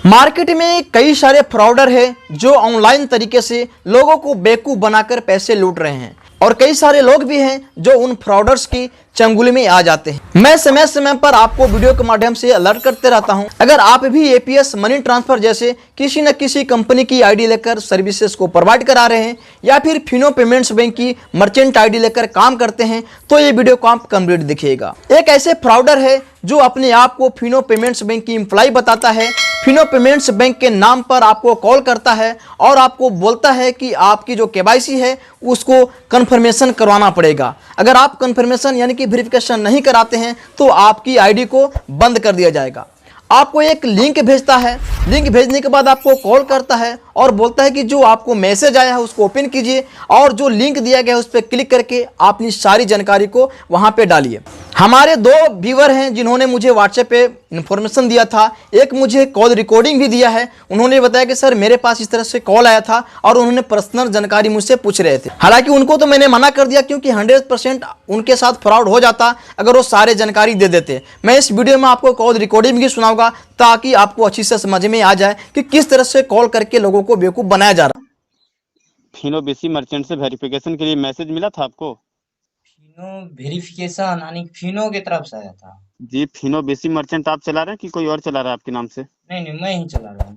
Market में कई सारे फ्रॉडर हैं जो ऑनलाइन तरीके से लोगों को बेवकूफ़ बनाकर पैसे लूट रहे हैं और कई सारे लोग भी हैं जो उन फ्रॉडर्स की चंगुल में आ जाते हैं। मैं समय समय पर आपको वीडियो के माध्यम से अलर्ट करते रहता हूं। अगर आप भी एपीएस मनी ट्रांसफर जैसे किसी न किसी कंपनी की आईडी लेकर सर्विसेज को प्रोवाइड करा रहे हैं या फिर फिनो पेमेंट्स बैंक की मर्चेंट आईडी लेकर काम करते हैं तो ये वीडियो को आप कंप्लीट देखिएगा। एक ऐसे फ्रॉडर है जो अपने आप को फिनो पेमेंट्स बैंक की एम्प्लॉय बताता है, फिनो पेमेंट्स बैंक के नाम पर आपको कॉल करता है और आपको बोलता है कि आपकी जो केवाईसी है उसको कंफर्मेशन करवाना पड़ेगा। अगर आप कंफर्मेशन यानी कि वेरिफिकेशन नहीं कराते हैं तो आपकी आईडी को बंद कर दिया जाएगा। आपको एक लिंक भेजता है, लिंक भेजने के बाद आपको कॉल करता है और बोलता है कि जो आपको मैसेज आया है उसको ओपन कीजिए और जो लिंक दिया गया है उस पर क्लिक करके अपनी सारी जानकारी को वहां पे डालिए। हमारे दो व्यूअर हैं जिन्होंने मुझे व्हाट्सएप पे इन्फॉर्मेशन दिया था, एक मुझे कॉल रिकॉर्डिंग भी दिया है। उन्होंने बताया कि सर मेरे पास इस तरह से कॉल आया था और उन्होंने पर्सनल जानकारी मुझसे पूछ रहे थे। हालांकि उनको तो मैंने मना कर दिया क्योंकि 100% उनके साथ फ्रॉड हो जाता अगर वो सारे जानकारी दे देते। मैं इस वीडियो में आपको कॉल रिकॉर्डिंग भी सुनाऊंगा ताकि आपको अच्छी से समझ में आ जाए कि किस तरह से कॉल करके लोगों को बेवकूफ़ बनाया जा रहा है। फिनो बेसी मर्चेंट से वेरिफिकेशन के लिए मैसेज मिला था आपको? फिनो वेरिफिकेशन यानी फिनो की तरफ से आया था। जी, फिनो बेसी मर्चेंट आप चला रहे हैं कि कोई और चला रहा है आपके नाम से? नहीं नहीं, मैं ही चला रहा हूँ।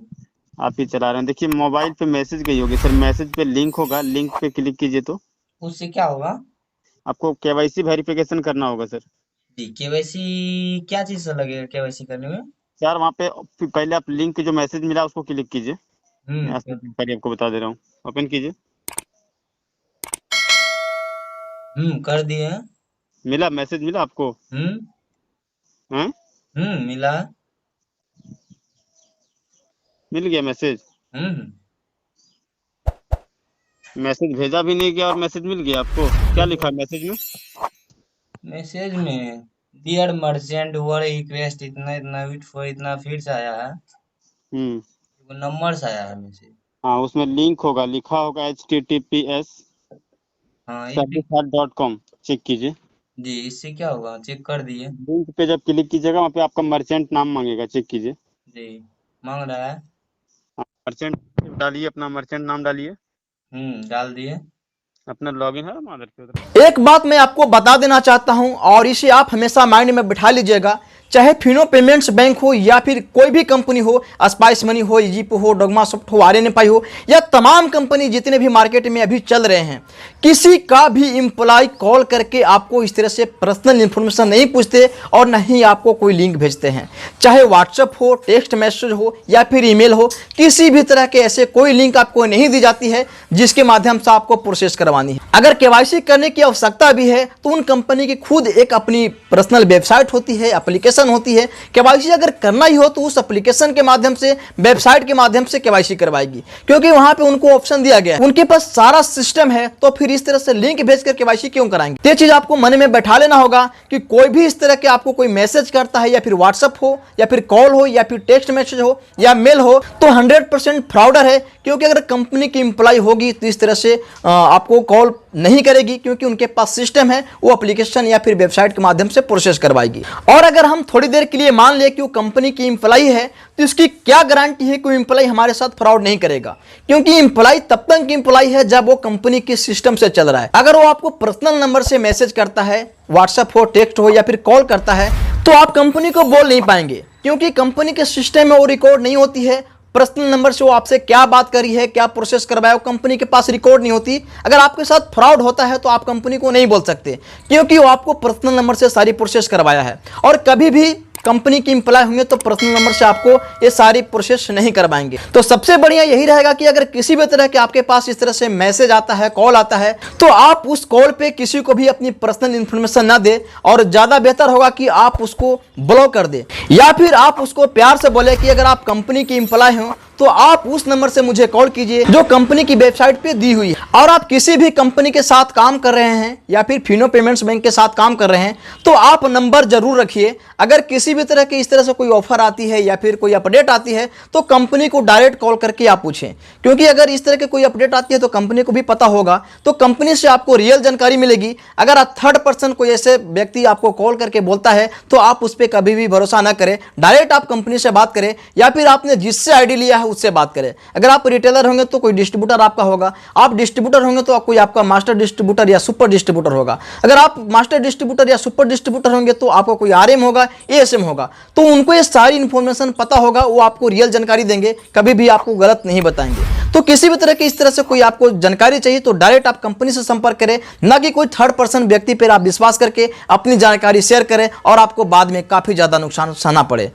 आप ही चला रहे हैं। देखिए मोबाइल पे मैसेज गई होगी सर, मैसेज पे लिंक होगा, लिंक पे क्लिक कीजिए तो उससे क्या होगा? आपको केवाईसी वेरिफिकेशन करना होगा सर। जी, केवाईसी क्या चीज से लगेगा केवाईसी करने में? सर वहाँ पे पहले आप लिंक जो मैसेज मिला उसको क्लिक कीजिए। मैं आसान कर- जानकारी आपको बता दे रहा हूँ, ओपन कीजिए। कर दिए। मिला मैसेज मिला आपको? हम्म हैं? मिला। मिल गया मैसेज? हम्म मैसेज भेजा भी नहीं गया और मैसेज मिल गया आपको? क्या लिखा है मैसेज में? मैसेज में डियर मर्चेंट वर रिक्वेस्ट इतना इतना वेट फॉर इतना फिर से आया है। हम्म वो नंबर से आया है मैसेज। हाँ, उसमें लिंक होगा, लिखा होगा https हाँ service.com, चेक कीजिए। जी, इससे क्या होगा? चेक कर दिए। लिंक पे जब क्लिक कीजिएगा वहाँ पे आपका मर्चेंट नाम मांगेगा, चेक कीजिए। जी, मांग रहा है। मर्चेंट डालिए, अपना मर्चेंट नाम डालिए। डाल दिए। अपना लॉगिन है मादर पे उधर। एक बात मैं आपको बता देना चाहता हूं और इसे आप हमेशा माइंड में बिठा लीजिएगा, चाहे फिनो पेमेंट्स बैंक हो या फिर कोई भी कंपनी हो, स्पाइस मनी हो, इजिपो हो, डोगमा सॉफ्ट हो, आरएनएफआई हो या तमाम कंपनी जितने भी मार्केट में अभी चल रहे हैं, किसी का भी एम्प्लॉय कॉल करके आपको इस तरह से पर्सनल इंफॉर्मेशन नहीं पूछते और न ही आपको कोई लिंक भेजते हैं। चाहे व्हाट्सएप हो, टेक्स्ट मैसेज हो या फिर ईमेल हो, किसी भी तरह के ऐसे कोई लिंक आपको नहीं दी जाती है जिसके माध्यम से आपको प्रोसेस करवानी है। अगर केवाईसी करने की आवश्यकता भी है तो उन कंपनी की खुद एक अपनी पर्सनल वेबसाइट होती है, एप्लीकेशन होती है। केवाईसी अगर करना ही हो तो उस एप्लीकेशन के माध्यम से, वेबसाइट के माध्यम से केवाईसी करवाएगी क्योंकि वहां पे उनको ऑप्शन दिया गया है, उनके पास सारा सिस्टम है। तो फिर इस तरह से लिंक भेजकर केवाईसी क्यों कराएंगे? ये चीज आपको मन में बैठा लेना होगा कि कोई भी इस तरह के आपको कोई मैसेज करता है या फिर व्हाट्सएप हो या फिर कॉल हो या फिर टेक्स्ट मैसेज हो या मेल हो तो 100% फ्रॉडर है। क्योंकि अगर कंपनी की एम्प्लॉय होगी तो इस तरह से आपको कॉल नहीं करेगी क्योंकि उनके पास सिस्टम है, वो एप्लीकेशन या फिर वेबसाइट के माध्यम से प्रोसेस करवाएगी। और अगर हम थोड़ी देर के लिए मान ले कि वो कंपनी की एम्प्लॉय है तो इसकी क्या गारंटी है कि एम्प्लॉय हमारे साथ फ्रॉड नहीं करेगा? क्योंकि एम्प्लॉय तब तक एम्प्लॉय है जब वो कंपनी के सिस्टम से चल रहा है। अगर वो आपको पर्सनल नंबर से मैसेज करता है, व्हाट्सएप हो, टेक्स्ट हो या फिर कॉल करता है तो आप कंपनी को बोल नहीं पाएंगे क्योंकि कंपनी के सिस्टम में वो रिकॉर्ड नहीं होती है। पर्सनल नंबर से वो आपसे क्या बात करी है, क्या प्रोसेस करवाया, वो कंपनी के पास रिकॉर्ड नहीं होती। अगर आपके साथ फ्रॉड होता है तो आप कंपनी को नहीं बोल सकते क्योंकि वो आपको पर्सनल नंबर से सारी प्रोसेस करवाया है। और कभी भी कंपनी की एम्प्लॉय होंगे तो पर्सनल नंबर से आपको ये सारी प्रोसेस नहीं करवाएंगे। तो सबसे बढ़िया यही रहेगा कि अगर किसी भी तरह के आपके पास इस तरह से मैसेज आता है, कॉल आता है तो आप उस कॉल पे किसी को भी अपनी पर्सनल इंफॉर्मेशन ना दे और ज़्यादा बेहतर होगा कि आप उसको ब्लॉक कर दे या फिर आप उसको प्यार से बोले कि अगर आप कंपनी की एम्प्लॉय हो तो आप उस नंबर से मुझे कॉल कीजिए जो कंपनी की वेबसाइट पे दी हुई है। और आप किसी भी कंपनी के साथ काम कर रहे हैं या फिर फिनो पेमेंट्स बैंक के साथ काम कर रहे हैं तो आप नंबर जरूर रखिए। अगर किसी भी तरह की इस तरह से कोई ऑफर आती है या फिर कोई अपडेट आती है तो कंपनी को डायरेक्ट कॉल करके आप पूछें, क्योंकि अगर इस तरह की कोई अपडेट आती है तो कंपनी को भी पता होगा, तो कंपनी से आपको रियल जानकारी मिलेगी। अगर आप थर्ड पर्सन कोई ऐसे व्यक्ति आपको कॉल करके बोलता है तो आप उस पर कभी भी भरोसा ना करें। डायरेक्ट आप कंपनी से बात करें या फिर आपने जिससे आईडी लिया है उससे बात करें। अगर आप रिटेलर होंगे तो कोई डिस्ट्रीब्यूटर आपका होगा, आप डिस्ट्रीब्यूटर होंगे तो कोई आपका मास्टर डिस्ट्रीब्यूटर या सुपर डिस्ट्रीब्यूटर होगा। अगर आप मास्टर डिस्ट्रीब्यूटर या सुपर डिस्ट्रीब्यूटर होंगे तो आपको कोई आरएम होगा, एएसएम होगा, तो उनको ये सारी इंफॉर्मेशन पता होगा, वो आपको रियल जानकारी देंगे, कभी भी आपको गलत नहीं बताएंगे। तो किसी भी तरह की इस तरह से कोई आपको जानकारी चाहिए तो डायरेक्ट आप कंपनी से संपर्क करें, ना कि कोई थर्ड पर्सन व्यक्ति पर आप विश्वास करके अपनी जानकारी शेयर करें और आपको बाद में काफी ज्यादा नुकसान सहना पड़े।